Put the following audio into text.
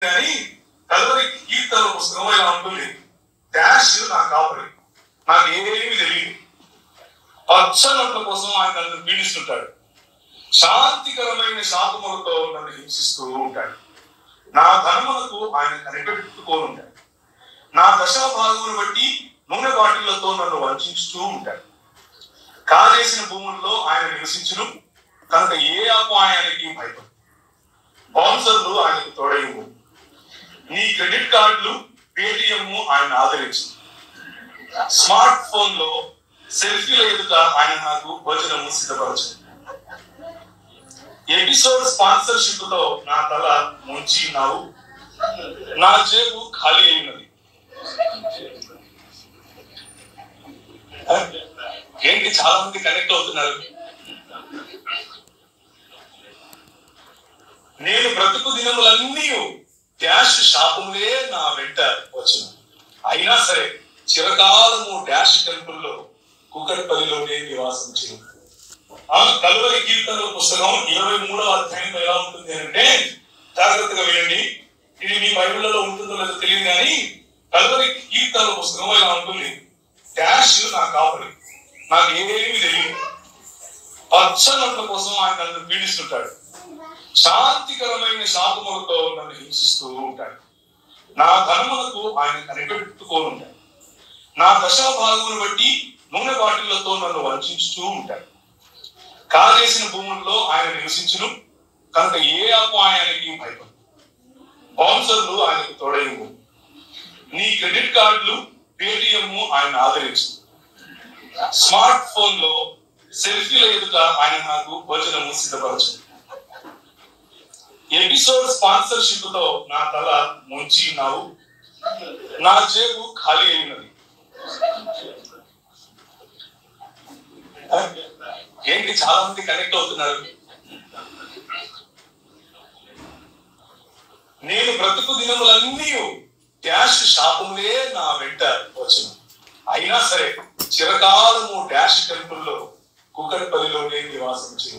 కానీ కల్వరి కీర్తన పుస్తకం ఇలా ఉంటుంది. డాష్ నా కాపరి, నాకు ఏమీ తెలియదు. పచ్చనట్ల కోసం ఆయన నన్ను పీడిస్తుంటాడు. శాంతికరమైన శాపములతో నన్ను హింసిస్తూ ఉంటాడు. నా ధనములకు ఆయన కనిపెట్టుకోనుంటాడు. నా దశమ భాగమును బట్టి నూనె బాటిళ్లతో నన్ను వంచుతూ ఉంటాడు. కాజేసిన భూముల్లో ఆయన నివసించును కనుక ఏ అపాయానికి భయపడు. బౌన్సర్లు ఆయనకు తోడైవు. నీ క్రెడిట్ కార్డులు, పేటిఎం ఆయన ఆదరించు. స్మార్ట్ ఫోన్ లో సెల్ఫీల ఎదుట ఆయన నాకు భోజనము సిద్ధపరచు. ఎపిసోడ్ స్పాన్సర్షిప్ తో నా తల ముంచినావు, నా జేబు ఖాళీ అయినది. ఏంటి చాలా మంది కనెక్ట్ అవుతున్నారు. నేను బ్రతుకు దినములన్నీ డాష్ శాపములే నా వెంట వచ్చిన. అయినా సరే చిరకాలము డాష్ టెంపుల్లో కుకట్పల్లిలోనే నివాసించిన. కల్వరి కీర్తనల పుస్తకం 23వ అధ్యాయంలో ఎలా ఉంటుంది అంటే, జాగ్రత్తగా వినండి. ఇది మీ బైబిల్లో ఉంటుందో లేదో తెలియదు కానీ కల్వరి కీర్తనల పుస్తకం ఎలా ఉంటుంది. డాష్ నా కాపరి, నాకు ఏమీ తెలియదు. పచ్చనట్ల కోసం ఆయన నన్ను పీడిస్తుంటాడు. శాంతికరమైన శాపములతో నన్ను హింసిస్తూ ఉంటాడు. నా ధనములకు ఆయన కనిపెట్టుకోనుంటాడు. నా దశమ భాగమును బట్టి నూనె బాటిళ్లతో నన్ను వంచుతూ ఉంటాడు. కాజేసిన భూముల్లో ఆయన నివసించును కనుక ఏ అపాయానికి భయపడు. బౌన్సర్లు ఆయనకు తోడైవు. నీ క్రెడిట్ కార్డులు, పేటిఎం ఆయన ఆదరించు. స్మార్ట్ ఫోన్ లో సెల్ఫీల ఎదుట ఆయన నాకు భోజనము సిద్ధపరచు. ఎపిసోడ్ స్పాన్సర్షిప్ తో నా తల ముంచినావు, నా జేబు ఖాళీ అయినది. ఏంటి చాలా మంది కనెక్ట్ అవుతున్నారు. నేను బ్రతుకు దినములన్నీ డాష్ శాపములే నా వెంట వచ్చిన. అయినా సరే చిరకాలము డాష్ టెంపుల్లో కుకట్పల్లిలోనే నివాసించిన.